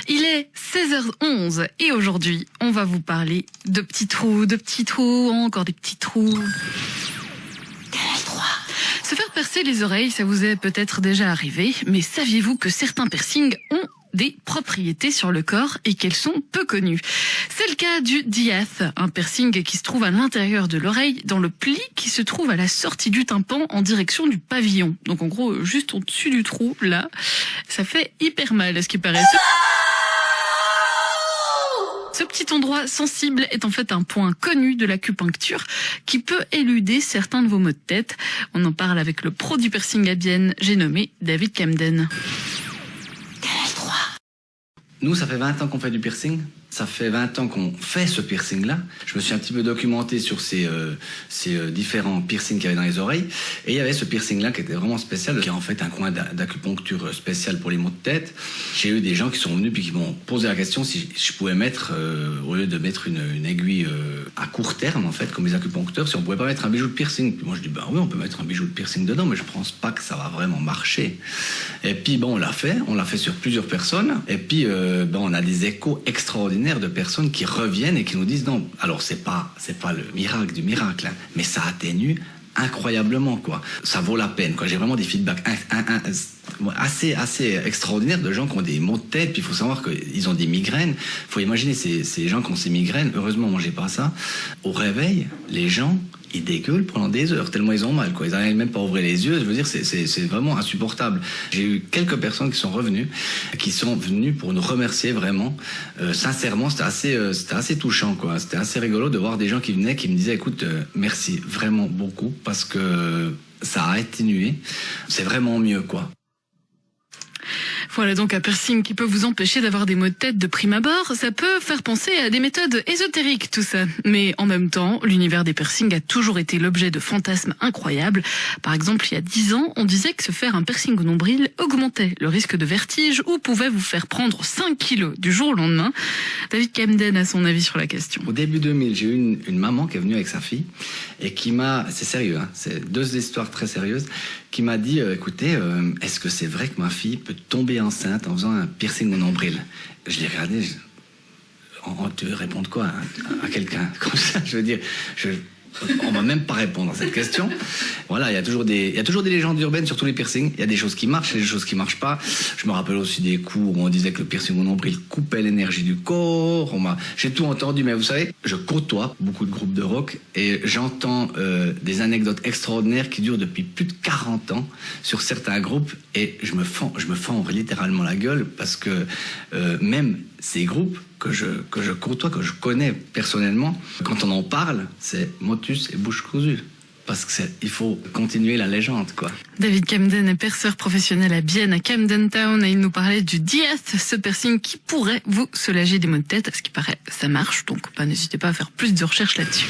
Il est 16h11 et aujourd'hui, on va vous parler de petits trous, encore des petits trous. Se faire percer les oreilles, ça vous est peut-être déjà arrivé, mais saviez-vous que certains piercings ont des propriétés sur le corps et qu'elles sont peu connues? C'est le cas du diath, un piercing qui se trouve à l'intérieur de l'oreille, dans le pli qui se trouve à la sortie du tympan en direction du pavillon. Donc en gros, juste au-dessus du trou, là, ça fait hyper mal à ce qui paraît. Ce petit endroit sensible est en fait un point connu de l'acupuncture qui peut éluder certains de vos maux de tête. On en parle avec le pro du piercing à Bienne, j'ai nommé David Camden. Nous, ça fait 20 ans qu'on fait du piercing. Ça fait 20 ans qu'on fait ce piercing-là. Je me suis un petit peu documenté sur ces différents piercings qu'il y avait dans les oreilles. Et il y avait ce piercing-là qui était vraiment spécial, qui est en fait un coin d'acupuncture spécial pour les maux de tête. J'ai eu des gens qui sont venus puis qui m'ont posé la question si je pouvais mettre, au lieu de mettre une aiguille à court terme, en fait, comme les acupuncteurs, si on pouvait pas mettre un bijou de piercing. Puis moi, je dis, oui, on peut mettre un bijou de piercing dedans, mais je pense pas que ça va vraiment marcher. Et puis, on l'a fait sur plusieurs personnes. Et puis, on a des échos extraordinaires de personnes qui reviennent et qui nous disent non, alors c'est pas le miracle du miracle, hein, mais ça atténue incroyablement, quoi. Ça vaut la peine, quoi. J'ai vraiment des feedbacks assez extraordinaires de gens qui ont des maux de tête. Puis il faut savoir qu'ils ont des migraines. Il faut imaginer ces gens qui ont ces migraines. Heureusement, moi j'ai pas ça. Au réveil, les gens ils dégueulent pendant des heures tellement ils ont mal, quoi. Ils n'arrivent même pas à ouvrir les yeux. Je veux dire, c'est vraiment insupportable. J'ai eu quelques personnes qui sont revenues, qui sont venues pour nous remercier vraiment. Sincèrement, c'était assez touchant, quoi. C'était assez rigolo de voir des gens qui venaient, qui me disaient, écoute, merci vraiment beaucoup parce que ça a atténué. C'est vraiment mieux, quoi. Voilà donc un piercing qui peut vous empêcher d'avoir des maux de tête de prime abord. Ça peut faire penser à des méthodes ésotériques, tout ça. Mais en même temps, l'univers des piercings a toujours été l'objet de fantasmes incroyables. Par exemple, il y a 10 ans, on disait que se faire un piercing au nombril augmentait le risque de vertige ou pouvait vous faire prendre 5 kilos du jour au lendemain. David Camden a son avis sur la question. Au début 2000, j'ai eu une maman qui est venue avec sa fille et qui m'a... C'est sérieux, hein, c'est 2 histoires très sérieuses. Qui m'a dit, écoutez, est-ce que c'est vrai que ma fille peut tomber enceinte en faisant un piercing au nombril? Je l'ai regardé, tu veux répondre quoi à quelqu'un comme ça? Je veux dire, on va même pas répondre à cette question. Voilà, il y a toujours des légendes urbaines sur tous les piercings. Il y a des choses qui marchent et des choses qui marchent pas. Je me rappelle aussi des cours où on disait que le piercing au nombril coupait l'énergie du corps. J'ai tout entendu, mais vous savez, je côtoie beaucoup de groupes de rock et j'entends des anecdotes extraordinaires qui durent depuis plus de 40 ans sur certains groupes et je me fends littéralement la gueule parce que même ces groupes que je côtoie, que je connais personnellement, quand on en parle, c'est motus et bouche cousue. Parce qu'il faut continuer la légende, quoi. David Camden est perceur professionnel à Bienne, à Camden Town, et il nous parlait du diath, ce piercing qui pourrait vous soulager des maux de tête. À ce qui paraît, ça marche, donc n'hésitez pas à faire plus de recherches là-dessus.